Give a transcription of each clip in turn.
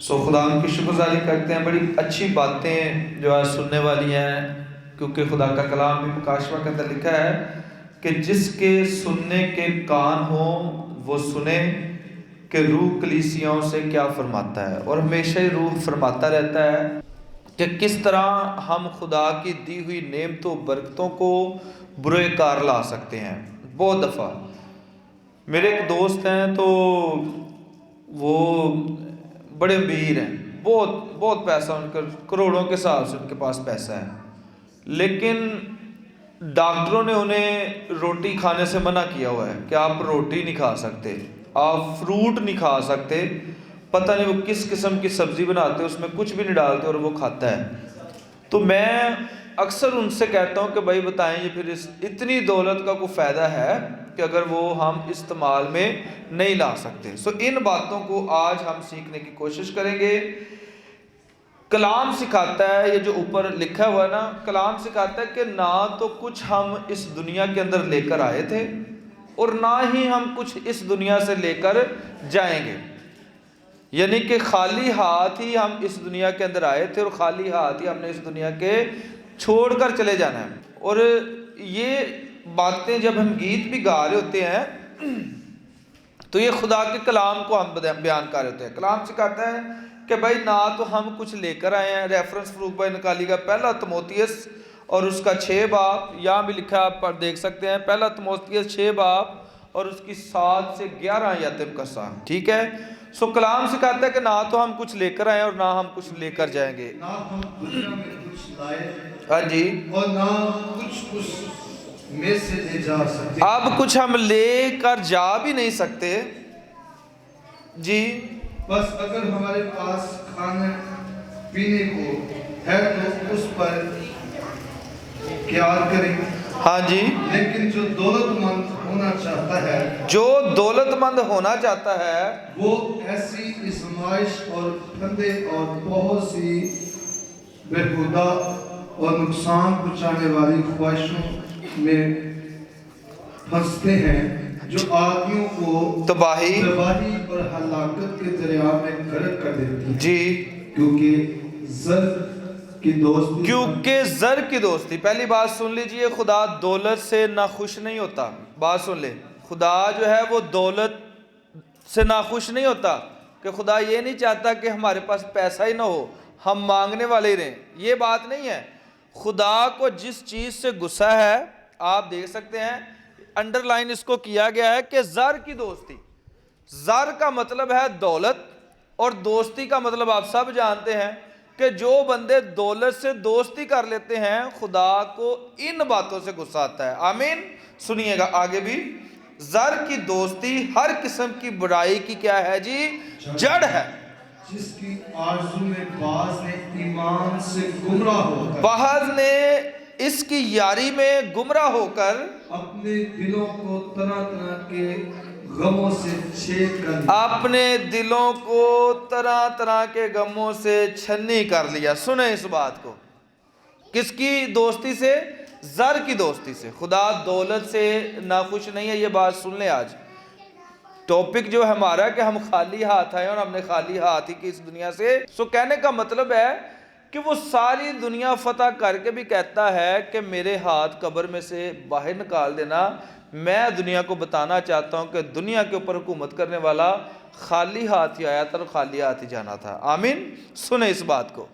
خدا ان کی شکر گزاری کرتے ہیں، بڑی اچھی باتیں جو ہے سننے والی ہیں، کیونکہ خدا کا کلام بھی مکاشفہ کے اندر لکھا ہے کہ جس کے سننے کے کان ہوں وہ سنے کہ روح کلیسیاؤں سے کیا فرماتا ہے، اور ہمیشہ ہی روح فرماتا رہتا ہے کہ کس طرح ہم خدا کی دی ہوئی نعمتوں برکتوں کو برے کار لا سکتے ہیں۔ بہت دفعہ میرے ایک دوست ہیں، تو وہ بڑے امیر ہیں، بہت بہت پیسہ ان کا، کروڑوں کے حساب سے ان کے پاس پیسہ ہے، لیکن ڈاکٹروں نے انہیں روٹی کھانے سے منع کیا ہوا ہے کہ آپ روٹی نہیں کھا سکتے، آپ فروٹ نہیں کھا سکتے، پتہ نہیں وہ کس قسم کی سبزی بناتے اس میں کچھ بھی نہیں ڈالتے اور وہ کھاتا ہے۔ تو میں اکثر ان سے کہتا ہوں کہ بھائی بتائیں یہ پھر اتنی دولت کا کوئی فائدہ ہے کہ اگر وہ ہم استعمال میں نہیں لا سکتے۔ ان باتوں کو آج ہم سیکھنے کی کوشش کریں گے۔ کلام سکھاتا ہے، یہ جو اوپر لکھا ہوا ہے نا، کلام سکھاتا ہے کہ نہ تو کچھ ہم اس دنیا کے اندر لے کر آئے تھے اور نہ ہی ہم کچھ اس دنیا سے لے کر جائیں گے، یعنی کہ خالی ہاتھ ہی ہم اس دنیا کے اندر آئے تھے اور خالی ہاتھ ہی ہم نے اس دنیا کے چھوڑ کر چلے جانا ہے۔ اور یہ باتیں جب ہم گیت بھی گا رہے ہوتے ہیں تو یہ خدا کے کلام کو ہم بیان کر رہے ہوتے ہیں۔ کلام سکھاتا ہے کہ بھائی نہ تو ہم کچھ لے کر آئے ہیں، ریفرنس فروغ بھائی نکالی گا پہلا تموتھیوس اور اس کا 6 باب، یہاں بھی لکھا آپ پر دیکھ سکتے ہیں، پہلا تموتھیوس 6 باب اور اس کی 7 سے 11 آیاتیں کا سان، ٹھیک ہے۔ کلام سکھاتا ہے کہ نہ تو ہم کچھ لے کر آئے اور نہ ہم کچھ لے کر جائیں گے، نہ ہم دنیا میں کچھ لائے ہاں جی، اور نہ کچھ اس میں سے لے جا سکتے۔ اب کچھ ہم لے کر جا بھی نہیں سکتے جی، بس اگر ہمارے پاس کھانے پینے کو ہے تو اس پر خیال کریں۔ ہاں جی، لیکن جو دولت مند ہونا چاہتا ہے، جو دولت مند ہونا چاہتا ہے وہ ایسی آزمائش اور پھندے اور بہت سی بےہودہ اور نقصان پہنچانے والی خواہشوں میں پھنستے ہیں جو آدمیوں کو تباہی اور ہلاکت کے دریا میں غرق کر دیتی ہے۔ جی، کیونکہ زر کی دوستی، پہلی بات سن لیجئے، خدا دولت سے نہ خوش نہیں ہوتا۔ بات سن لے، خدا جو ہے وہ دولت سے نہ خوش نہیں ہوتا، کہ خدا یہ نہیں چاہتا کہ ہمارے پاس پیسہ ہی نہ ہو، ہم مانگنے والے ہی رہیں، یہ بات نہیں ہے۔ خدا کو جس چیز سے غصہ ہے، آپ دیکھ سکتے ہیں انڈر لائن اس کو کیا گیا ہے کہ زر کی دوستی۔ زر کا مطلب ہے دولت، اور دوستی کا مطلب آپ سب جانتے ہیں کہ جو بندے دولت سے دوستی کر لیتے ہیں خدا کو ان باتوں سے غصہ آتا ہے۔ آمین، سنیے گا آگے بھی، زر کی دوستی ہر قسم کی برائی کی کیا ہے جی؟ جڑ ہے، جس کی آرزو میں بعض نے ایمان سے گمراہ ہو کر، بعض نے اس کی یاری میں گمراہ ہو کر اپنے دلوں کو طرح طرح کے غموں سے چھید کر لیا، اپنے دلوں کو طرح طرح کے غموں سے چھنی کر لیا۔ سنیں اس بات کو، کس کی دوستی سے؟ زر کی دوستی سے۔ خدا دولت سے ناخوش نہیں ہے، یہ بات سن لیں۔ آج ٹاپک جو ہمارا کہ ہم خالی ہاتھ آئے اور ہم نے خالی ہاتھ ہی کی اس دنیا سے، کہنے کا مطلب ہے کہ وہ ساری دنیا فتح کر کے بھی کہتا ہے کہ میرے ہاتھ قبر میں سے باہر نکال دینا، میں دنیا کو بتانا چاہتا ہوں کہ دنیا کے اوپر حکومت کرنے والا خالی ہاتھ ہی آیا تھا اور خالی ہاتھ ہی جانا تھا۔ آمین، سنیں اس بات کو۔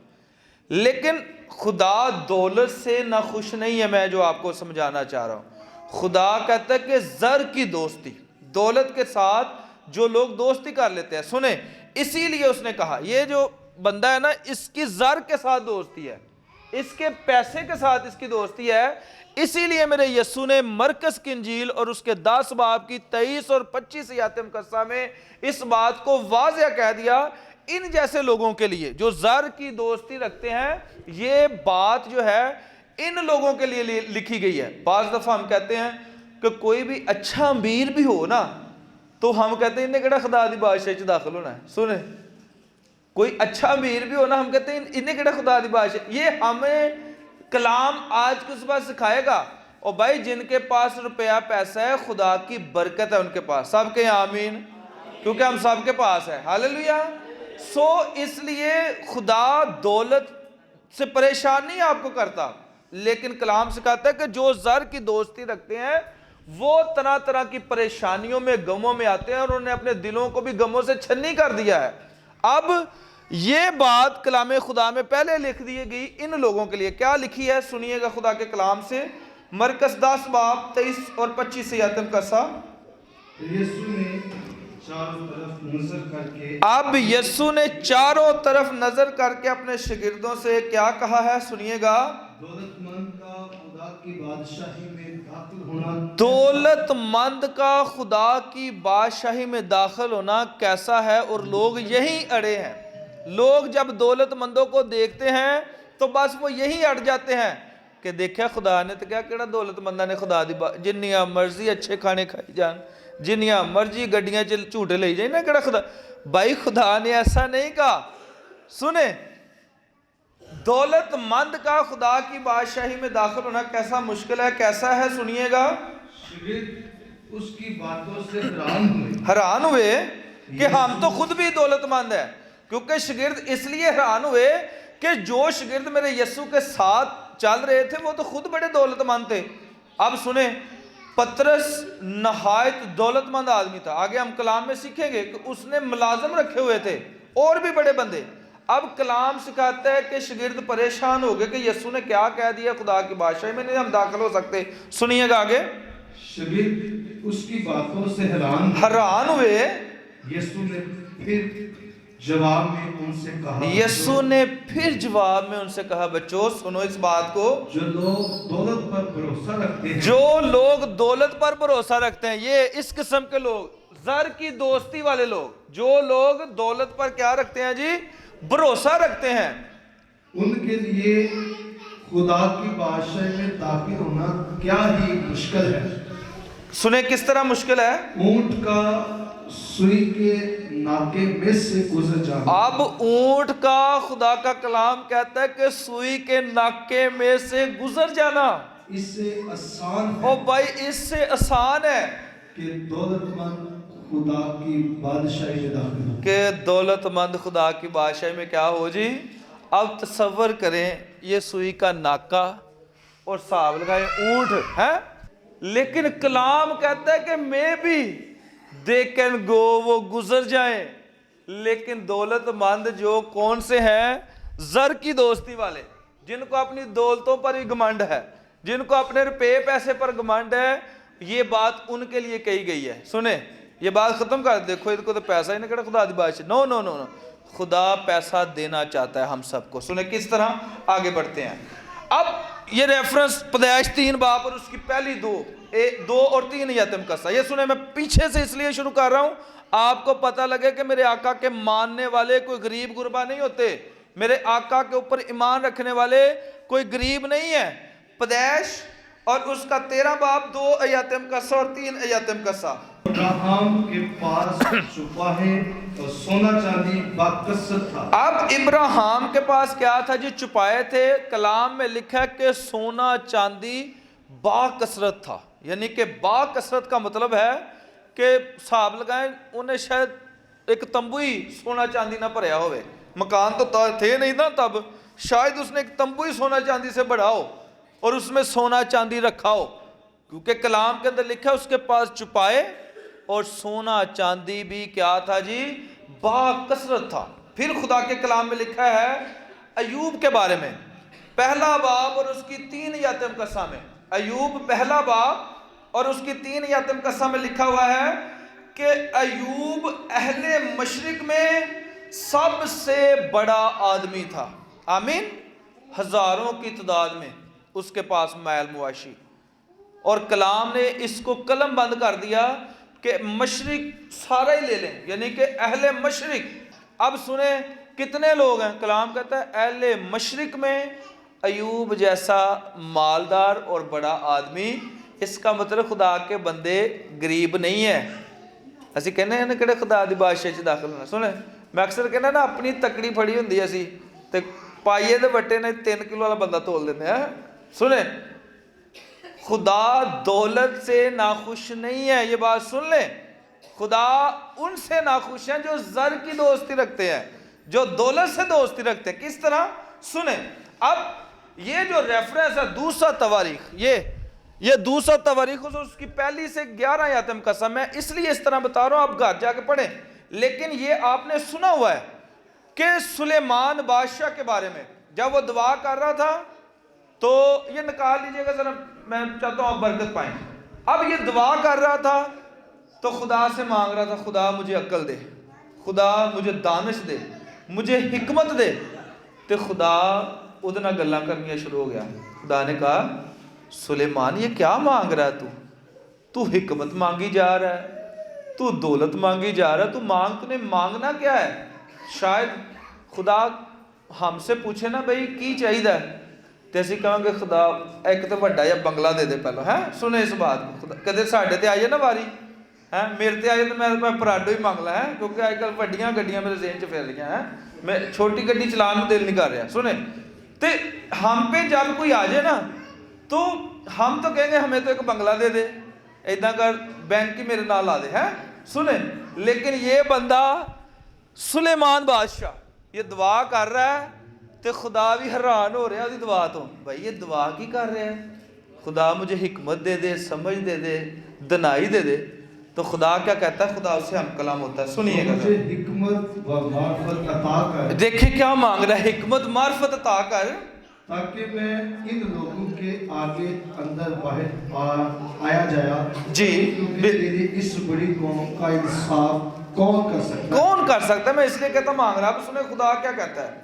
لیکن خدا دولت سے نہ خوش نہیں ہے، میں جو آپ کو سمجھانا چاہ رہا ہوں۔ خدا کہتا ہے کہ زر کی دوستی، دولت کے ساتھ جو لوگ دوستی کر لیتے ہیں، سنیں، اسی لیے اس نے کہا یہ جو بندہ ہے نا، اس کی زر کے ساتھ دوستی ہے، اس کے پیسے کے ساتھ اس کی دوستی ہے، اسی لیے میرے یسوع نے مرکز کی انجیل اور اس کے 10 باب کی 23 اور 25 آیات مقدسہ میں اس بات کو واضح کہہ دیا، ان جیسے لوگوں کے لیے جو زر کی دوستی رکھتے ہیں، یہ بات جو ہے ان لوگوں کے لیے لکھی گئی ہے۔ بعض دفعہ ہم کہتے ہیں کہ کوئی بھی اچھا امیر بھی ہو نا، تو ہم کہتے ہیں انہیں کیڑا خدا دی بادشاہی چ داخل ہونا ہے۔ سنیں، کوئی اچھا امیر بھی ہو نا، ہم کہتے ہیں انہیں کیڑا خدا دی بادشاہی، یہ ہمیں کلام آج کس بات سکھائے گا۔ اور بھائی جن کے پاس روپیہ پیسہ ہے، خدا کی برکت ہے ان کے پاس، سب کے آمین، کیونکہ ہم سب کے پاس ہے۔ ہاللیلویہ، سو اس لیے خدا دولت سے پریشان نہیں آپ کو کرتا، لیکن کلام سکھاتا ہے کہ جو زر کی دوستی رکھتے ہیں وہ طرح طرح کی پریشانیوں میں، غموں میں آتے ہیں، اور انہوں نے اپنے دلوں کو بھی غموں سے چھنی کر دیا ہے۔ اب یہ بات کلام خدا میں پہلے لکھ دی گئی ان لوگوں کے لیے، کیا لکھی ہے سنیے گا خدا کے کلام سے، مرکز 10 باب 23 اور 25 سے آیت مقدسہ۔ یسوع نے چاروں طرف نظر کر کے اب یسوع نے چاروں طرف نظر کر کے اپنے شاگردوں سے کیا کہا ہے، سنیے گا، دولت مند کا خدا کی بادشاہی میں داخل ہونا دولت مند کا خدا کی بادشاہی میں داخل ہونا کیسا ہے، اور لوگ یہی اڑے ہیں۔ لوگ جب دولت مندوں کو دیکھتے ہیں تو بس وہ یہی اڑ جاتے ہیں کہ دیکھا خدا نے تو کیا کہڑا دولت مندہ نے خدا دی جنیاں مرضی اچھے کھانے کھائی جان، جنیاں مرضی گڈیاں جھوٹے لے جائیں نا، کہڑا خدا، بھائی خدا نے ایسا نہیں کہا۔ سنیں، دولت مند کا خدا کی بادشاہی میں داخل ہونا کیسا مشکل ہے، کیسا ہے، سنیے گا۔ شاگرد اس کی باتوں سے حیران ہوئے کہ ہم تو خود بھی دولت مند ہیں، کیونکہ شاگرد اس لیے حیران ہوئے کہ جو شاگرد میرے یسوع کے ساتھ چل رہے تھے وہ تو خود بڑے دولت مند تھے۔ اب سنیں، پترس نہایت دولت مند آدمی تھا، آگے ہم کلام میں سیکھیں گے کہ اس نے ملازم رکھے ہوئے تھے اور بھی بڑے بندے۔ اب کلام سکھاتا ہے کہ شاگرد پریشان ہو گئے کہ یسوع نے کیا کہہ دیا، خدا کی بادشاہی میں نہیں ہم داخل ہو سکتے۔ سنیے گا آگے، شاگرد اس کی باتوں سے حیران ہوئے۔ یسوع نے پھر جواب میں ان سے کہا، یسوع نے پھر جواب میں ان سے کہا، بچوں سنو اس بات کو، جو لوگ دولت پر بھروسہ رکھتے ہیں، جو لوگ دولت پر بھروسہ رکھتے ہیں، یہ اس قسم کے لوگ، زر کی دوستی والے لوگ، جو لوگ دولت پر کیا رکھتے ہیں جی، بھروسہ رکھتے ہیں، ان کے لیے خدا کی بادشاہی میں داخل ہونا کیا ہی مشکل ہے۔ سنیں کس طرح مشکل ہے، اونٹ کا سوئی کے ناکے میں سے گزر جانا۔ اب اونٹ کا خدا کا کلام کہتا ہے کہ سوئی کے ناکے میں سے گزر جانا، اس سے آسان او ہے بھائی اس سے آسان ہے کہ دولت مند خدا کی بادشاہی میں داخل ہو۔ کہ دولت مند خدا کی بادشاہی میں کیا ہو جی۔ اب تصور کریں یہ سوئی کا ناکا اور حساب لگائیں اونٹ ہے، لیکن کلام کہتا ہے کہ میں بھی they can go، وہ گزر جائیں، لیکن دولت مند جو کون سے ہیں، زر کی دوستی والے، جن کو اپنی دولتوں پر ہی گھمنڈ ہے، جن کو اپنے روپے پیسے پر گھمنڈ ہے، یہ بات ان کے لیے کہی گئی ہے۔ سنیں یہ بات ختم کر، دیکھو ان کو تو پیسہ ہی نہیں کہا خدا دی بادشاہ، نو نو نو نو، خدا پیسہ دینا چاہتا ہے ہم سب کو۔ سنیں کس طرح، آگے بڑھتے ہیں۔ اب یہ ریفرنس پیدائش 3 باب اور اس کی پہلی 2 اور 3 یتم قصہ، یہ سنیں میں پیچھے سے اس لیے شروع کر رہا ہوں آپ کو پتہ لگے کہ میرے آقا کے ماننے والے کوئی غریب غربا نہیں ہوتے، میرے آقا کے اوپر ایمان رکھنے والے کوئی غریب نہیں ہے۔ پیدائش اور اس کا 13 باب 2 یتم قصہ اور 3 یتم قصہ۔ ابراہیم کے پاس چوپاہے اور سونا چاندی باکثرت تھا۔ اب ابراہیم کے پاس کیا تھا جی، چپائے تھے، کلام میں لکھا ہے کہ سونا چاندی باکثرت تھا، یعنی کہ باکثرت کا مطلب ہے کہ حساب لگائیں انہیں شاید ایک تمبو ہی سونا چاندی نہ بھریا ہوئے، مکان تو تھے نہیں نا تب، شاید اس نے ایک تمبو ہی سونا چاندی سے بڑھا ہو اور اس میں سونا چاندی رکھا ہو، کیونکہ کلام کے اندر لکھا ہے اس کے پاس چپائے اور سونا چاندی بھی کیا تھا جی، باکثرت تھا۔ پھر خدا کے کلام میں لکھا ہے ایوب کے بارے میں، 1 باب اور اس کی 3 یتم قصہ میں، ایوب 1 باب اور اس کی 3 یتم قصہ میں لکھا ہوا ہے کہ ایوب اہل مشرق میں سب سے بڑا آدمی تھا، آمین، ہزاروں کی تعداد میں اس کے پاس مال مواشی، اور کلام نے اس کو قلم بند کر دیا کہ مشرق سارا ہی لے لیں، یعنی کہ اہل مشرق۔ اب سنیں کتنے لوگ ہیں، کلام کہتا ہے اہل مشرق میں ایوب جیسا مالدار اور بڑا آدمی، اس کا مطلب خدا کے بندے غریب نہیں ہیں۔ اسی کہنے ہیں نا کہ خدا دی بادشاہی چ داخل ہونا، سنیں میں اکثر کہنا نا اپنی تکڑی پھڑی ہوندی اسی تے پائیے دے بٹے نے 3 کلو والا بندہ تول دیتے ہیں۔ سنیں خدا دولت سے ناخوش نہیں ہے، یہ بات سن لیں، خدا ان سے ناخوش ہیں جو زر کی دوستی رکھتے ہیں، جو دولت سے دوستی رکھتے ہیں۔ کس طرح؟ سنیں، اب یہ جو ریفرنس ہے دوسرا تواریخ، یہ دوسرا تواریخ اس کی پہلی سے 11 آیات مقسم ہے، اس لیے اس طرح بتا رہا ہوں، آپ گھر جا کے پڑھیں۔ لیکن یہ آپ نے سنا ہوا ہے کہ سلیمان بادشاہ کے بارے میں جب وہ دعا کر رہا تھا، تو یہ نکال لیجئے گا ذرا، میں چاہتا ہوں آپ برکت پائیں۔ اب یہ دعا کر رہا تھا تو خدا سے مانگ رہا تھا، خدا مجھے عقل دے، خدا مجھے دانش دے، مجھے حکمت دے۔ تو خدا ادنا گلاں کرنی شروع ہو گیا۔ خدا نے کہا سلیمان یہ کیا مانگ رہا ہے تو حکمت مانگی جا رہا ہے، تو دولت مانگی جا رہا ہے، تو نے مانگنا کیا ہے؟ شاید خدا ہم سے پوچھے نا بھئی کی چاہیے ہے، تو اسی کہاں کہ خدا ایک تو بڑا یا بنگلہ دے دے پہلو، ہیں سنیں اس بات کو، خدا کدے ساڑھے تے آئیے نا باری، ہیں میرے تے آئیے تو میں پراڈو ہی مانگ لا ہے، کیونکہ آج کل بڑیاں گڈیاں میرے ذہن چ پھر رہی ہیں، میں چھوٹی گڈی چلان میں دل نہیں کر رہا۔ سنیں، تو ہم پہ جب کوئی آ جائے نا تو ہم تو کہیں گے ہمیں تو ایک بنگلہ دے دے، ایداں کر بینک کی میرے نال لا دے، ہیں سنیں۔ لیکن یہ بندہ سلیمان بادشاہ یہ دعا کر رہا ہے تو خدا بھی حیران ہو رہا ہے اس دعا تو، بھائی یہ دعا کی کر رہے ہیں، خدا مجھے حکمت دے دے، سمجھ دے دے، دنائی دے دے۔ تو خدا کیا کہتا ہے؟ خدا اس سے ہم کلام ہوتا ہے، سنیے گا، مجھے حکمت و معرفت عطا کر۔ دیکھیں کیا مانگ رہا ہے، حکمت معرفت عطا کر، تاکہ میں ان لوگوں کے آگے اندر باہر آیا جایا جی کیونکہ تیری اس بڑی قوم کا انصاف کون کر سکتا ہے؟ کون کر سکتا ہے؟ میں اس لیے کہتا مانگ رہا، اب سنیں خدا کیا کہتا ہے۔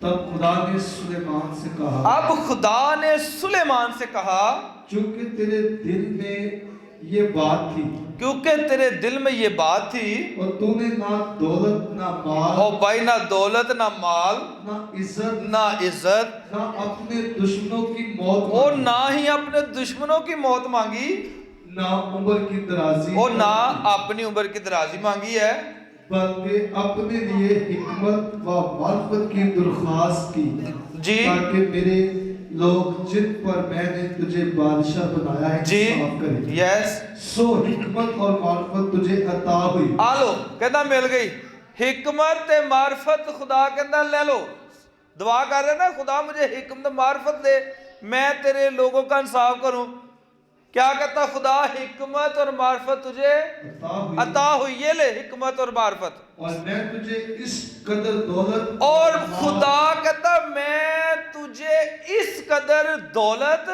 تب خدا نے سلیمان سے کہا، اب خدا نے سلیمان سے کہا، چونکہ تیرے دل میں یہ بات تھی کیونکہ تیرے دل میں یہ بات تھی، اور تو نے نہ دولت نہ مال او بھائی نہ دولت نہ مال نہ عزت نہ عزت نہ اپنے دشمنوں کی موت اور مانگی، نہ ہی اپنے دشمنوں کی موت مانگی، نہ عمر کی درازی اور نہ اپنی عمر کی درازی مانگی ہے، بلکہ اپنے لیے حکمت و معرفت کی درخواست کی، جی تاکہ میرے لوگ جن پر میں نے تجھے بادشاہ بنایا ہے جی انصاف کریں۔ یس سو حکمت اور معرفت تجھے عطا ہوئی۔ آلو کہتا مل گئی حکمت معرفت، خدا کہتا لے لو، دعا کر رہے نا خدا مجھے حکمت معرفت دے، میں تیرے لوگوں کا انصاف کروں۔ کیا کہتا خدا؟ حکمت اور معرفت تجھے عطا ہوئی، یہ لے حکمت اور معرفت، اور میں تجھے اس قدر دولت اور خدا کہتا میں تجھے اس قدر دولت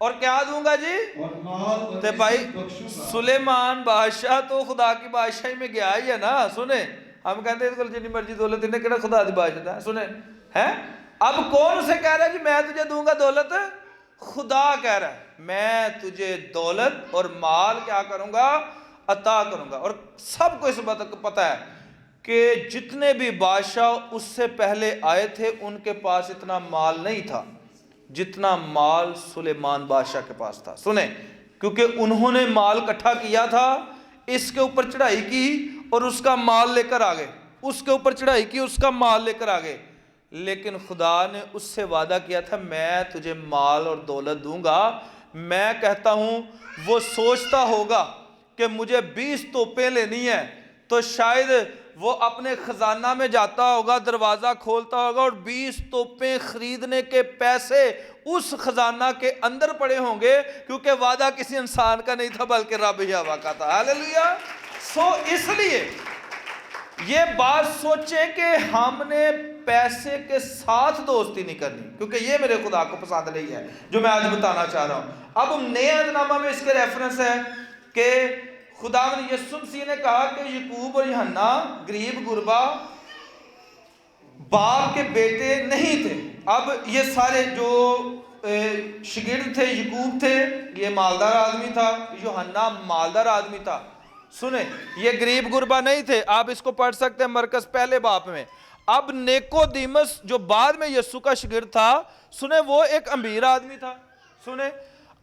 اور کیا دوں گا جی؟ اور مال اور تے بھائی عزت بخشوں گا۔ سلیمان بادشاہ تو خدا کی بادشاہی میں گیا ہی ہے نا، سنیں ہم کہتے ہیں جنی مرضی دولت انہیں کہنا خدا دی بادشاہ تھا، سنیں ہیں اب کون سے کہہ رہا ہے کہ میں تجھے دوں گا دولت؟ خدا کہہ رہا ہے میں تجھے دولت اور مال کیا کروں گا؟ عطا کروں گا۔ اور سب کو اس بات کو پتہ ہے کہ جتنے بھی بادشاہ اس سے پہلے آئے تھے ان کے پاس اتنا مال نہیں تھا جتنا مال سلیمان بادشاہ کے پاس تھا، سنیں کیونکہ انہوں نے مال اکٹھا کیا تھا، اس کے اوپر چڑھائی کی اور اس کا مال لے کر آگئے، اس کے اوپر چڑھائی کی اس کا مال لے کر آگئے۔ لیکن خدا نے اس سے وعدہ کیا تھا میں تجھے مال اور دولت دوں گا۔ میں کہتا ہوں وہ سوچتا ہوگا کہ مجھے 20 توپیں لینی ہیں تو شاید وہ اپنے خزانہ میں جاتا ہوگا، دروازہ کھولتا ہوگا اور 20 توپیں خریدنے کے پیسے اس خزانہ کے اندر پڑے ہوں گے، کیونکہ وعدہ کسی انسان کا نہیں تھا بلکہ رب یہوہ کا تھا۔ ہاللیلویہ۔ سو اس لیے یہ بات سوچیں کہ ہم نے پیسے کے ساتھ دوستی نہیں کرنی، کیونکہ یہ میرے خدا کو پسند نہیں ہے جو میں آج بتانا چاہ رہا ہوں۔ اب نئے عہد نامہ میں اس کے ریفرنس ہے کہ خداوند یسوع مسیح نے کہا کہ یعقوب اور یوحنا غریب غربا باپ کے بیٹے نہیں تھے۔ اب یہ سارے جو شاگرد تھے، یعقوب تھے یہ مالدار آدمی تھا، یوحنا مالدار آدمی تھا، سنیں یہ غریب غربا نہیں تھے۔ آپ اس کو پڑھ سکتے ہیں مرکز پہلے باب میں۔ اب نیکودیمس جو بعد میں یسوع کا شاگرد تھا، سنیں وہ ایک امیر آدمی تھا، سنیں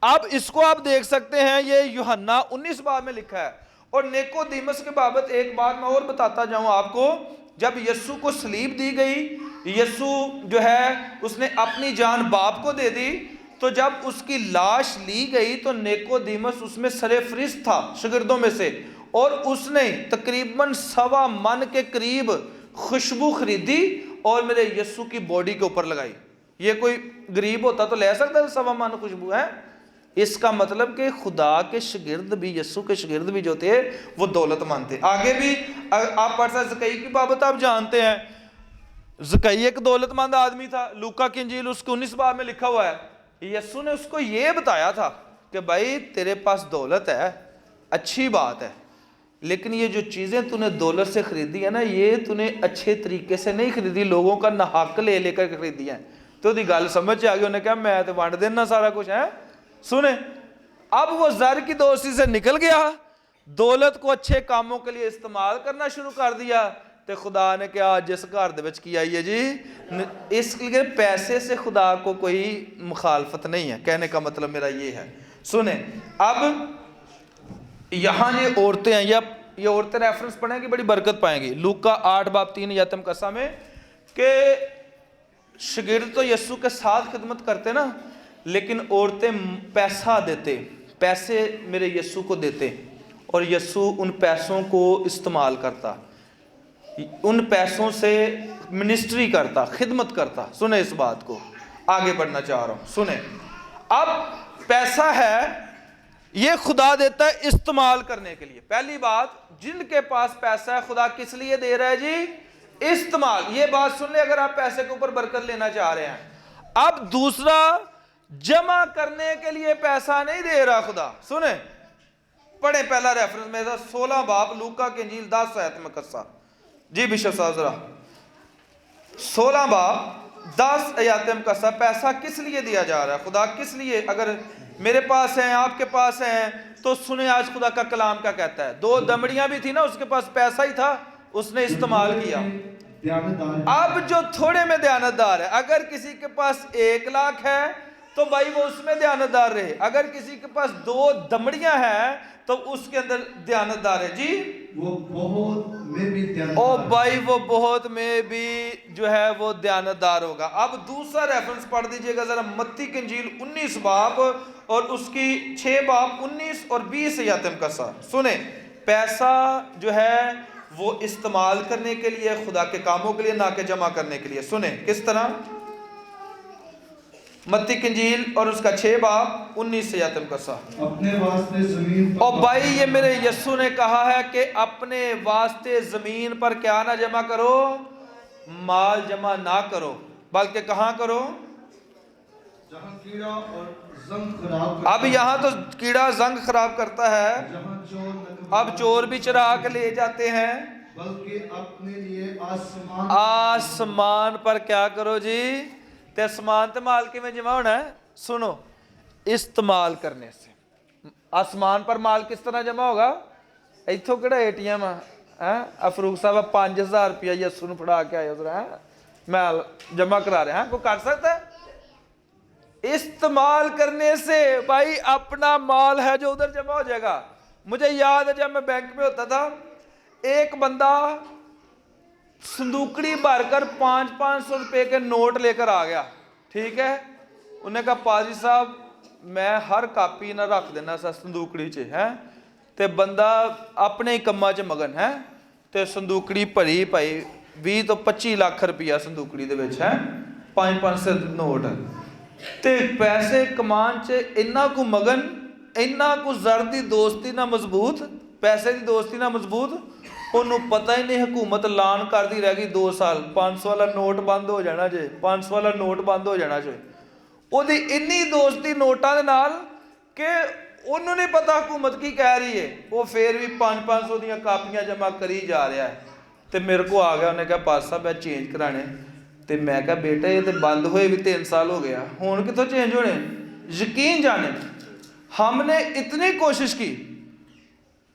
اب اس کو آپ دیکھ سکتے ہیں یہ یوحنا 19 باب میں لکھا ہے۔ اور نیکودیمس کے بابت ایک بات میں اور بتاتا جاؤں آپ کو، جب یسوع کو صلیب دی گئی، یسوع جو ہے اس نے اپنی جان باپ کو دے دی، تو جب اس کی لاش لی گئی تو نیکودیمس اس میں سر فہرست تھا شاگردوں میں سے، اور اس نے تقریباً 1.25 من کے قریب خوشبو خریدی اور میرے یسوع کی باڈی کے اوپر لگائی. یہ کوئی غریب ہوتا تو لے سکتا ہے 1.25 من خوشبو ہے. اس کا مطلب کہ خدا کے شاگرد بھی، یسوع کے شاگرد بھی جو تھے وہ دولت مند تھے. آگے بھی آپ پڑھ سکتے زکئی کی بابت آپ جانتے ہیں. زکئی ایک دولت مند آدمی تھا. لوکا کی انجیل اس کے 19 باب میں لکھا ہوا ہے. یسوع نے اس کو یہ بتایا تھا کہ بھائی تیرے پاس دولت ہے، اچھی بات ہے، لیکن یہ جو چیزیں تو نے دولت سے خریدی ہے نا، یہ تو نے اچھے طریقے سے نہیں خریدی، لوگوں کا ناحق لے کر خریدی ہے. تو دی گل سمجھ آ گئی. انہیں کہا میں تو ونڈ دینا سارا کچھ ہے. سنیں، اب وہ زر کی دوستی سے نکل گیا، دولت کو اچھے کاموں کے لیے استعمال کرنا شروع کر دیا. تو خدا نے کہا جس گھر دے وچ کی آئی ہے جی، اس لیے پیسے سے خدا کو کوئی مخالفت نہیں ہے. کہنے کا مطلب میرا یہ ہے. سنیں، اب یہاں یہ عورتیں ہیں، یہ عورتیں ریفرنس پڑھیں گی بڑی برکت پائیں گی. لوکا 8 باب 3 یتم قصہ میں کہ شاگرد تو یسوع کے ساتھ خدمت کرتے نا، لیکن عورتیں پیسہ دیتے، پیسے میرے یسوع کو دیتے، اور یسوع ان پیسوں کو استعمال کرتا، ان پیسوں سے منسٹری کرتا، خدمت کرتا. سنیں اس بات کو، آگے بڑھنا چاہ رہا ہوں. سنیں، اب پیسہ ہے یہ خدا دیتا ہے استعمال کرنے کے لیے. پہلی بات، جن کے پاس پیسہ ہے خدا کس لیے دے رہا ہے جی؟ استعمال. یہ بات سن لیں اگر آپ پیسے کے اوپر برکت لینا چاہ رہے ہیں. اب دوسرا، جمع کرنے کے لیے پیسہ نہیں دے رہا خدا. سنیں، پڑھیں پہلا ریفرنس میں 16 باب لوکا کی انجیل 10 آیت میں قصہ. جی بشپ صاحب ذرا 16 باب 10 آیات میں قصہ. پیسہ کس لیے دیا جا رہا ہے؟ خدا کس لیے؟ اگر میرے پاس ہیں، آپ کے پاس ہیں، تو سنیں آج خدا کا کلام کیا کہتا ہے. 2 دمڑیاں بھی تھی نا، اس کے پاس پیسہ ہی تھا، اس نے استعمال کیا. اب جو تھوڑے میں دیانتدار ہے، اگر کسی کے پاس 1 لاکھ ہے تو بھائی وہ اس میں دیانتدار رہے. اگر کسی کے پاس 2 دمڑیاں ہیں تو اس کے اندر دیانتدار ہے. جی وہ بہت میں بھی دیانتدار، او بھائی وہ بہت میں بھی جو ہے وہ دیانتدار ہوگا. اب دوسرا ریفرنس پڑھ دیجئے گا ذرا، متی کی انجیل 19 باب اور اس کی 6 باب 19 اور 20 آیات میں قصہ. سنیں، پیسہ جو ہے وہ استعمال کرنے کے لیے، خدا کے کاموں کے لیے، نہ کہ جمع کرنے کے لیے. سنیں کس طرح. متی کی انجیل اور اس کا 6 باب 19 آیات میں قصہ. اپنے واسطے زمین پر، اور بھائی یہ میرے یسوع نے کہا ہے کہ اپنے واسطے زمین پر کیا نہ جمع کرو، مال جمع نہ کرو، بلکہ کہاں کرو؟ جہاں کیڑا اور زنگ خراب کرتا اب یہاں تو کیڑا زنگ خراب کرتا ہے، جہاں چور نہ اب چور بھی چرا کے لے جاتے ہیں، بلکہ اپنے لیے آسمان پر کیا کرو جی؟ تے آسمان تے مال کی میں جمع ہونا ہے. سنو، استعمال کرنے سے. آسمان پر مال کس طرح جمع ہوگا؟ ایتھوں کڑا ATM افروق صاحب 5000 روپیہ یسوع نوں پھڑا کے آئے ادھر مال جمع کرا رہے ہیں. کوئی کر سکتا ہے؟ استعمال کرنے سے بھائی اپنا مال ہے جو ادھر جمع ہو جائے گا. مجھے یاد ہے جب میں بینک میں ہوتا تھا، ایک بندہ صندوقڑی بھر کر 500 روپے کے نوٹ لے کر آ گیا. ٹھیک ہے، انہوں نے کہا پادری صاحب میں ہر کاپی نہ رکھ دینا سا صندوقڑی چ ہے. تے بندہ اپنے ہی کما چ مگن ہے، تے صندوقڑی بھری پائی 20 تو 25 لاکھ روپیہ صندوقڑی دے وچ ہے، 500 نوٹ. تے پیسے کمان چ اینا کو مگن، اینا کو زر دی دوستی نہ مضبوط، پیسے دی دوستی نہ مضبوط، انہوں پتہ ہی نہیں حکومت لان کر دی رہ گئی 2 سال 500 والا نوٹ بند ہو جانا جے، 500 والا نوٹ بند ہو جانا جے. وہ دی انی دوستی نوٹاں دے نال کہ انہوں نے پتہ حکومت کی کہہ رہی ہے، وہ پھر بھی 500 دیاں کاپیاں جمع کری جا رہا ہے. تے میرے کو آ گیا، انہیں کہا پاس صاحب ہے چینج کرانے. تے میں کہا بیٹا یہ تے بند ہوئے بھی 3 سال ہو گیا، ہون کتوں چینج ہونے؟ یقین جانے ہم نے اتنی کوشش کی،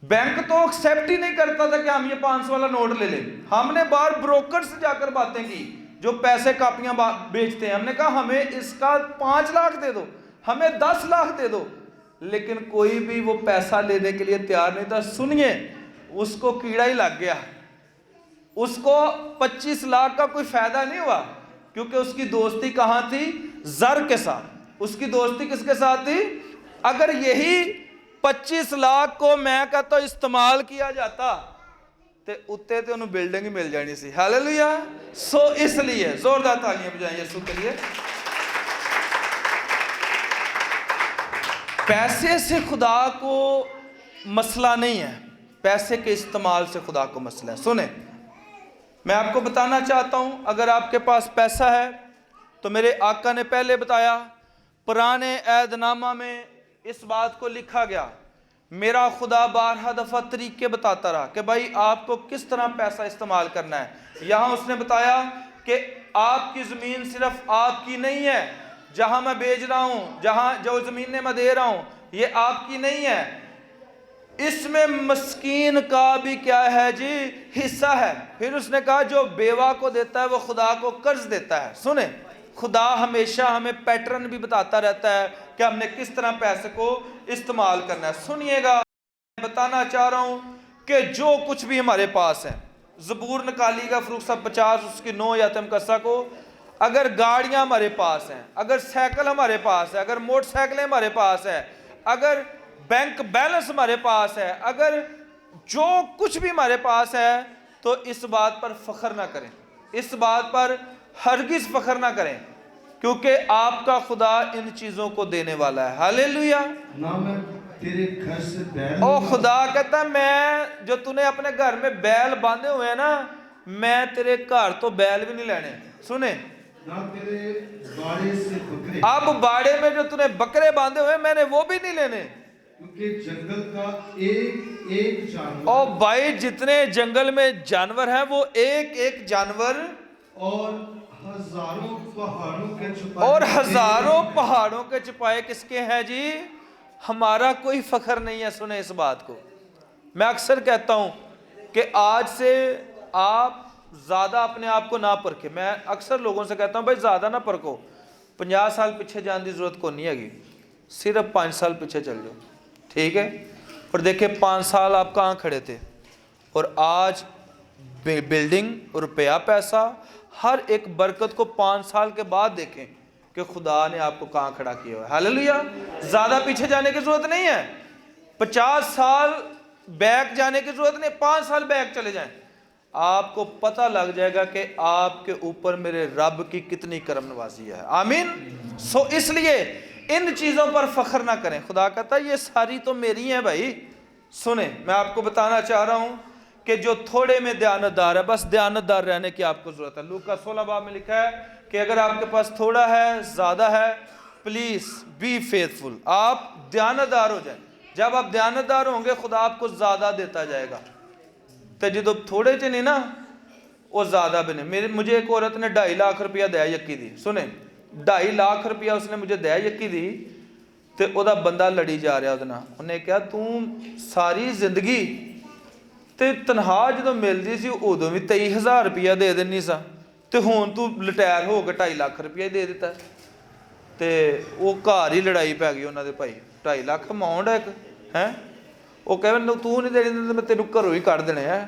بینک تو ایکسیپٹ ہی نہیں کرتا تھا کہ ہم یہ 500 والا نوٹ لے لیں. ہم نے باہر بروکر سے جا کر باتیں کی جو پیسے کاپیاں بیچتے ہیں. ہم نے کہا ہمیں اس کا 5 لاکھ دے دو، ہمیں 10 لاکھ دے دو، لیکن کوئی بھی وہ پیسہ لینے کے لیے تیار نہیں تھا. سنیے، اس کو کیڑا ہی لگ گیا، اس کو 25 لاکھ کا کوئی فائدہ نہیں ہوا، کیونکہ اس کی دوستی کہاں تھی؟ زر کے ساتھ. اس کی دوستی کس کے ساتھ تھی؟ اگر یہی 25 لاکھ کو میں کہتا استعمال کیا جاتا تے ਉੱਤੇ ਤੇ ਉਹਨੂੰ ਬਿਲਡਿੰਗ ਹੀ ਮਿਲ ਜਾਣੀ ਸੀ। ਹਾਲੇਲੂیا। ਸੋ ਇਸ ਲਈ ਜ਼ੋਰਦਾਰ ਤਾਲੀਆਂ بجائیں یسوع کے لیے۔ پیسے سے خدا کو مسئلہ نہیں ہے، پیسے کے استعمال سے خدا کو مسئلہ ہے۔ سنیں، میں آپ کو بتانا چاہتا ہوں، اگر آپ کے پاس پیسہ ہے تو میرے آقا نے پہلے بتایا، پرانے عہد نامہ میں اس بات کو لکھا گیا، میرا خدا بارہا دفعہ طریقے بتاتا رہا کہ بھائی آپ کو کس طرح پیسہ استعمال کرنا ہے۔ یہاں اس نے بتایا کہ آپ کی زمین صرف آپ کی نہیں ہے، جہاں میں بیچ رہا ہوں، جہاں جو زمینیں میں دے رہا ہوں، یہ آپ کی نہیں ہے، اس میں مسکین کا بھی کیا ہے جی حصہ ہے۔ پھر اس نے کہا جو بیوہ کو دیتا ہے وہ خدا کو قرض دیتا ہے۔ سنیں، خدا ہمیشہ ہمیں پیٹرن بھی بتاتا رہتا ہے کہ ہم نے کس طرح پیسے کو استعمال کرنا ہے۔ سنیے گا، میں بتانا چاہ رہا ہوں کہ جو کچھ بھی ہمارے پاس ہے، زبور نکالی گا فروخ صاحب 50 اس کی 9 یا تم کسا کو، اگر گاڑیاں ہمارے پاس ہیں، اگر سائیکل ہمارے پاس ہے، اگر موٹر سائیکلیں ہمارے پاس ہے، اگر بینک بیلنس ہمارے پاس ہے، اگر جو کچھ بھی ہمارے پاس ہے، تو اس بات پر فخر نہ کریں، اس بات پر ہرگز فخر نہ کریں، کیونکہ آپ کا خدا ان چیزوں کو دینے والا ہے۔ ہاللیلویا۔ نہ میں تیرے گھر سے بیل، او خدا کہتا ہے میں جو تو نے اپنے گھر میں بیل باندھے ہوئے ہیں نا، میں تیرے گھر تو بیل بھی نہیں لینے۔ سنیں، نہ تیرے باڑے سے بکرے، اب باڑے میں جو تو نے بکرے باندھے ہوئے میں نے وہ بھی نہیں لینے، کیونکہ جنگل کا ایک ایک جانور، او بھائی جتنے جنگل میں جانور ہیں وہ ایک ایک جانور، اور ہزاروں پہاڑوں کے چھپائے، اور ہزاروں پہاڑوں کے چھپائے کس کے ہیں جی؟ ہمارا کوئی فخر نہیں ہے۔ سنیں اس بات کو، میں اکثر کہتا ہوں کہ آج سے آپ زیادہ اپنے آپ کو نہ پرکھیں۔ میں اکثر لوگوں سے کہتا ہوں بھائی زیادہ نہ پرکھو، 50 سال پیچھے جان دی ضرورت کو نہیں ہے گی، صرف 5 سال پیچھے چل جاؤ، ٹھیک ہے؟ اور دیکھیں 5 سال آپ کہاں کھڑے تھے، اور آج بلڈنگ، روپیہ، پیسہ، ہر ایک برکت کو 5 سال کے بعد دیکھیں کہ خدا نے آپ کو کہاں کھڑا کیا ہوا ہے۔ ہاللیلویا۔ زیادہ پیچھے جانے کی ضرورت نہیں ہے، 50 سال بیک جانے کی ضرورت نہیں، 5 سال بیک چلے جائیں، آپ کو پتہ لگ جائے گا کہ آپ کے اوپر میرے رب کی کتنی کرم نوازی ہے۔ آمین۔ سو اس لیے ان چیزوں پر فخر نہ کریں۔ خدا کہتا ہے یہ ساری تو میری ہیں بھائی۔ سنیں، میں آپ کو بتانا چاہ رہا ہوں کہ جو تھوڑے میں دیانتدار ہے، بس دیانتدار رہنے کی آپ کو ضرورت ہے۔ لوکا 16 باب میں لکھا ہے کہ اگر آپ کے پاس تھوڑا ہے، زیادہ ہے، پلیز بی فیتھفل، آپ دیانتدار ہو جائیں۔ جب آپ دیانتدار ہوں گے خدا آپ کو زیادہ دیتا جائے گا۔ تو جدو تھوڑے چ نہیں نا، وہ زیادہ بھی نہیں۔ مجھے ایک عورت نے 2.5 لاکھ روپیہ دیا یکی دی۔ سنیں، 2.5 لاکھ روپیہ اس نے مجھے دیا یکی دی، تے او دا بندہ لڑی جا رہا ادنا، انہیں کہا تم ساری زندگی تے تنہا جدو مل دی سی ادو بھی 23,000 روپیہ دے دینی سا، تے ہون تو لٹائر ہو کے 2.5 لاکھ روپیہ دے دیتا ہے۔ تے وہ گھر ہی لڑائی پی گئی انہوں نے، بھائی 2.5 لاکھ اماؤنٹ ہے، وہ کہے تو نہیں دینی تو میں تینوں گھروں ہی کر دینے ہے۔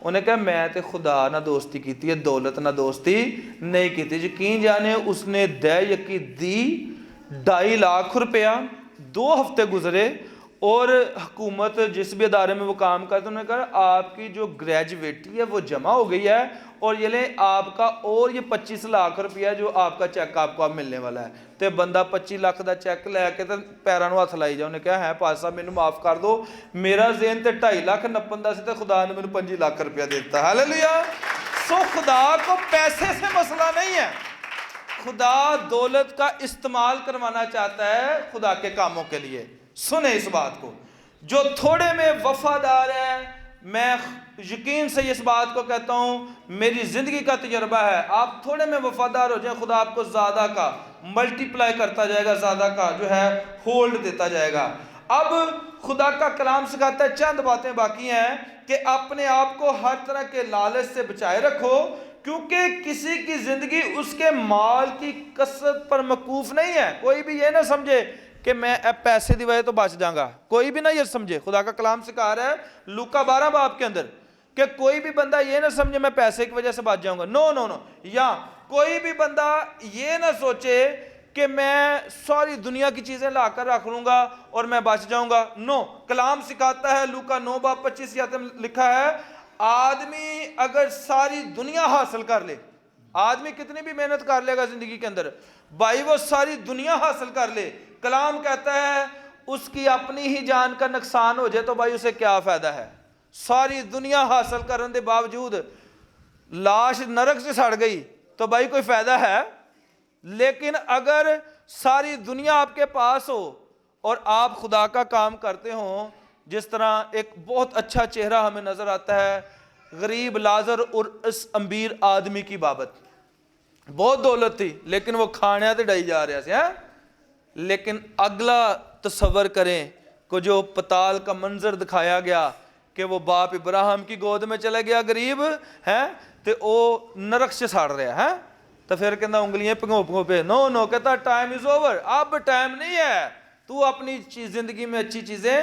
انہیں کہا میں تے خدا نہ دوستی کیتی ہے، دولت نہ دوستی نہیں کیتی۔ یقین جانے اس نے دے یکی دی 2.5 لاکھ روپیہ، 2 ہفتے گزرے، اور حکومت جس بھی ادارے میں وہ کام کرتے انہوں نے کہا آپ کی جو گریجویٹی ہے وہ جمع ہو گئی ہے، اور یہ لیں آپ کا اور یہ 25 لاکھ روپیہ جو آپ کا چیک آپ کو اب ملنے والا ہے۔ تے بندہ 25 لاکھ دا چیک لے کے تے پیرانو ہاتھ لائی جاؤ، انہیں کہا ہے پاس صاحب مینوں معاف کر دو، میرا ذہن تے 2.5 لاکھ نپن دا سی تے خدا نے مینوں 25 لاکھ روپیہ دیتا۔ ہاللیلویا۔ سو خدا کو پیسے سے مسئلہ نہیں ہے، خدا دولت کا استعمال کروانا چاہتا ہے خدا کے کاموں کے لیے۔ سنیں اس بات کو، جو تھوڑے میں وفادار ہے، میں یقین سے اس بات کو کہتا ہوں، میری زندگی کا تجربہ ہے، آپ تھوڑے میں وفادار ہو جائیں خدا آپ کو زیادہ کا ملٹی پلائی کرتا جائے گا، زیادہ کا جو ہے ہولڈ دیتا جائے گا۔ اب خدا کا کلام سکھاتا ہے، چند باتیں باقی ہیں کہ اپنے آپ کو ہر طرح کے لالچ سے بچائے رکھو، کیونکہ کسی کی زندگی اس کے مال کی کثرت پر موقوف نہیں ہے۔ کوئی بھی یہ نہ سمجھے کہ میں اب پیسے دی وجہ تو بچ جاؤں گا، کوئی بھی نہ یہ سمجھے۔ خدا کا کلام سکھا رہا ہے لوکا 12 باب کے اندر کہ کوئی بھی بندہ یہ نہ سمجھے میں پیسے کی وجہ سے بچ جاؤں گا، نو نو نو۔ یا کوئی بھی بندہ یہ نہ سوچے کہ میں ساری دنیا کی چیزیں لا کر رکھ لوں گا اور میں بچ جاؤں گا، نو۔ کلام سکھاتا ہے لوکا 9 باب 25 آیت میں لکھا ہے آدمی اگر ساری دنیا حاصل کر لے، آدمی کتنی بھی محنت کر لے گا زندگی کے اندر بھائی، وہ ساری دنیا حاصل کر لے، کلام کہتا ہے اس کی اپنی ہی جان کا نقصان ہو جائے تو بھائی اسے کیا فائدہ ہے؟ ساری دنیا حاصل کرنے کے باوجود لاش نرک سے سڑ گئی تو بھائی کوئی فائدہ ہے؟ لیکن اگر ساری دنیا آپ کے پاس ہو اور آپ خدا کا کام کرتے ہوں، جس طرح ایک بہت اچھا چہرہ ہمیں نظر آتا ہے غریب لازر اور اس امیر آدمی کی بابت، بہت دولت تھی لیکن وہ کھانے تے ڈائی جا رہا سی، لیکن اگلا تصور کریں کہ جو پتال کا منظر دکھایا گیا کہ وہ باپ ابراہیم کی گود میں چلے گیا غریب ہے تے او نرک سے ساڑ رہا ہے، تو پھر کہنا انگلیاں پنگو پنگو پہ، نو کہتا ٹائم از اوور، اب ٹائم نہیں ہے، تو اپنی زندگی میں اچھی چیزیں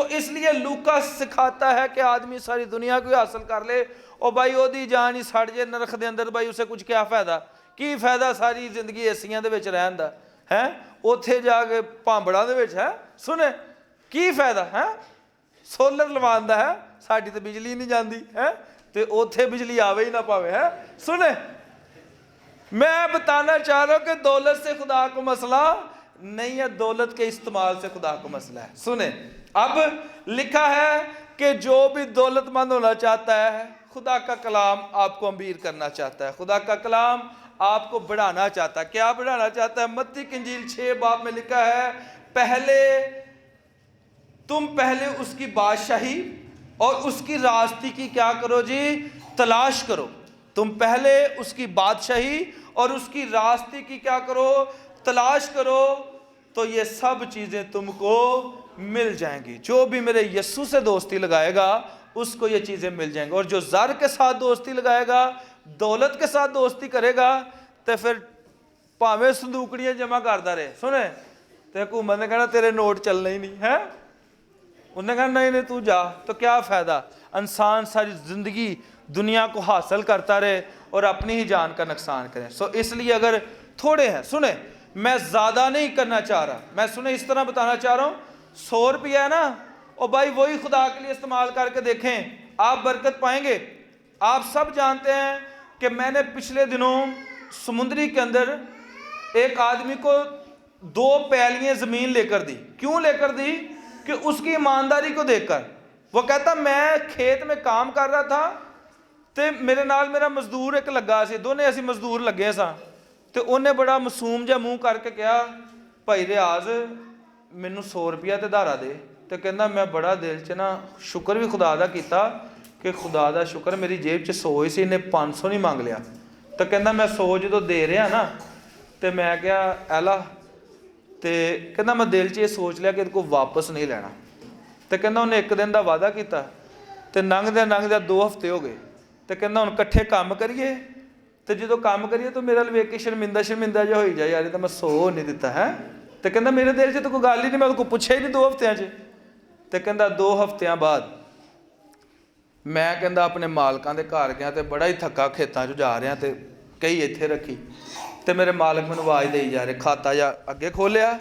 اس لیے لوکا سکھاتا ہے کہ آدمی ساری دنیا کو حاصل کر لے اور بھائی او دی جان ہی سڑ جے نرخ دے اندر، بھائی اسے کچھ کیا فائدہ؟ کی فائدہ ساری زندگی ایسیاں دے وچ رہن دا ہے، اوتھے جا کے پامبڑاں دے وچ ہے سنے کی فائدہ ہے؟ سولر لوان دا ہے، ساڈی تے بجلی نہیں جاندی ہے تے اوتھے بجلی آوے ہی نہ پاوے ہے سنے۔ میں بتانا چاہ رہا ہوں کہ دولت سے خدا کو مسئلہ نہیں ہے، دولت کے استعمال سے خدا کو مسئلہ ہے۔ سنیں اب لکھا ہے کہ جو بھی دولت مند ہونا چاہتا ہے، خدا کا کلام آپ کو امیر کرنا چاہتا ہے، خدا کا کلام آپ کو بڑھانا چاہتا ہے۔ کیا بڑھانا چاہتا ہے؟ متی کی انجیل 6 باب میں لکھا ہے تم پہلے اس کی بادشاہی اور اس کی راستی کی کیا کرو جی؟ تلاش کرو۔ تم پہلے اس کی بادشاہی اور اس کی راستی کی کیا کرو؟ تلاش کرو، تو یہ سب چیزیں تم کو مل جائیں گی۔ جو بھی میرے یسوع سے دوستی لگائے گا اس کو یہ چیزیں مل جائیں گی، اور جو زر کے ساتھ دوستی لگائے گا، دولت کے ساتھ دوستی کرے گا تو پھر پاویں صندوقڑیاں جمع کرتا رہے سنے تو حکومت نے کہنا تیرے نوٹ چلنے ہی نہیں ہے، انہوں نے کہا نہیں تو جا، تو کیا فائدہ؟ انسان ساری زندگی دنیا کو حاصل کرتا رہے اور اپنی ہی جان کا نقصان کرے۔ اس لیے اگر تھوڑے ہیں، سنیں میں زیادہ نہیں کرنا چاہ رہا، میں سنیں اس طرح بتانا چاہ رہا ہوں 100 روپیہ ہے نا، اور بھائی وہی خدا کے لیے استعمال کر کے دیکھیں، آپ برکت پائیں گے۔ آپ سب جانتے ہیں کہ میں نے پچھلے دنوں سمندری کے اندر ایک آدمی کو 2 پیلیاں زمین لے کر دی۔ کیوں لے کر دی؟ کہ اس کی ایمانداری کو دیکھ کر۔ وہ کہتا میں کھیت میں کام کر رہا تھا تے میرے نال میرا مزدور ایک لگا سی، دونوں ایسی مزدور لگے سا، تے انہیں بڑا معصوم جا منہ کر کے کہا بھائی ریاض مینوں 100 روپیہ تے دھارا دے، تے کہنا میں بڑا دل چ نا شکر بھی خدا دا کیتا کہ خدا دا شکر میری جیب چ 100 ہی سی، انہیں 500 نہیں مانگ لیا، تو کہنا میں 100 جدوں دے رہا نا تے میں کہا ایلا، تے کہنا میں دل چ یہ سوچ لیا کہ کو واپس نہیں لینا، تے کہنا انہیں 1 دن دا وعدہ کیتا تے ننگ دے 2 ہفتے ہو گئے، تے کہنا ہن کٹھے کام کریے، تے جدوں کام کریے تو میرا ویکھ کے شرمندہ جو ہوئی جائے یار تو میں 100 نہیں دیتا ہے، تے کہنا میرے دل چ تو کوئی گل ہی نہیں، میں کو پوچھا ہی نہیں 2 ہفتیاں چ، تے کہنا 2 ہفتیاں بعد میں کہندا اپنے مالکاں دے گھر گیا تے بڑا ہی تھکا کھیتاں چ جا رہا تے کئی ایتھے رکھی تے میرے مالک مینوں آواز دئی جا رہے، کھاتا جا اگے کھولیا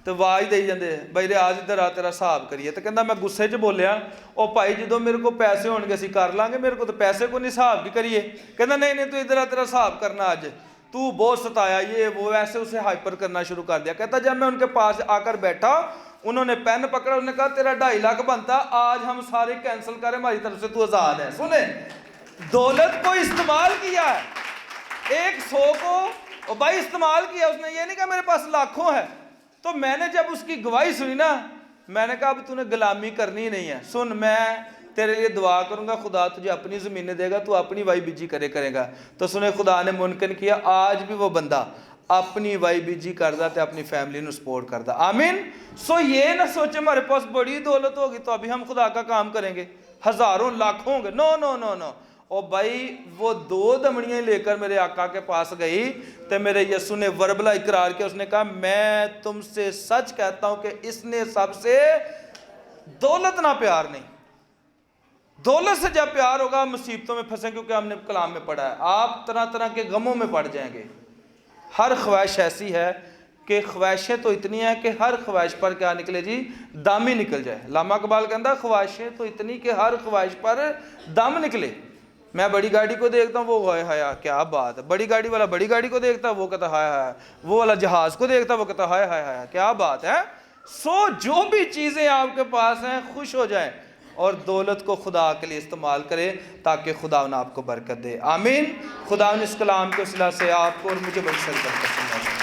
تے آواز دئی جاندے بھائی ریاض ادھر آ تیرا حساب کریے، تے کہندا میں غصے چ بولیا او بھائی جدوں میرے کو پیسے ہون گے اسی کر لیں گے، میرے کو تو پیسے کو نہیں حساب کی کریے، کہندا نہیں تو ادھر آ تیرا حساب کرنا اج، تو بہت ستایا یہ وہ، ایسے اسے ہائپر کرنا شروع کر دیا۔ کہتا جب میں ان کے پاس آ کر بیٹھا انہوں نے پین پکڑا، انہوں نے کہا تیرا 2.5 لاکھ بنتا، آج ہم سارے کینسل کریں، ہماری طرف سے تو آزاد ہے۔ سنیں دولت کو استعمال کیا ہے، 100 کو اور بھائی استعمال کیا، اس نے یہ نہیں کہا میرے پاس لاکھوں ہے، تو میں نے جب اس کی گواہی سنی نا میں نے کہا اب تو نے غلامی کرنی نہیں ہے، سن میں تیرے لیے دعا کروں گا، خدا تجھے اپنی زمینیں دے گا، تو اپنی وائی بیجی کرے گا۔ تو سنے خدا نے ممکن کیا، آج بھی وہ بندہ اپنی وائی بیجی کردا تے اپنی فیملی نو سپورٹ کردا، آمین۔ یہ نہ سوچے ہمارے پاس بڑی دولت ہوگی تو ابھی ہم خدا کا کام کریں گے، ہزاروں لاکھوں ہوں گے، نو نو نو نو۔ اور بھائی وہ 2 دمڑیاں لے کر میرے آقا کے پاس گئی تو میرے یسوع نے وربلا اقرار کیا، اس نے کہا میں تم سے سچ کہتا ہوں کہ اس نے سب سے دولت نہ پیار نہیں۔ دولت سے جب پیار ہوگا مصیبتوں میں پھنسیں، کیونکہ ہم نے کلام میں پڑھا ہے آپ طرح طرح کے غموں میں پڑ جائیں گے۔ ہر خواہش ایسی ہے کہ خواہشیں تو اتنی ہیں کہ ہر خواہش پر کیا نکلے جی؟ دم ہی نکل جائے. علامہ اقبال کہتا خواہشیں تو اتنی کہ ہر خواہش پر دم نکلے. میں بڑی گاڑی کو دیکھتا ہوں، وہ ہائے ہائے کیا بات ہے. بڑی گاڑی والا بڑی گاڑی کو دیکھتا ہے، وہ کہتا ہائے ہائے. وہ والا جہاز کو دیکھتا ہے، وہ کہتا ہائے ہائے ہائے کیا بات ہے. جو بھی چیزیں آپ کے پاس ہیں خوش ہو جائیں اور دولت کو خدا کے لیے استعمال کرے تاکہ خدا آپ کو برکت دے. آمین. خدا اس کلام کے وسیلہ سے آپ کو اور مجھے بڑی برکت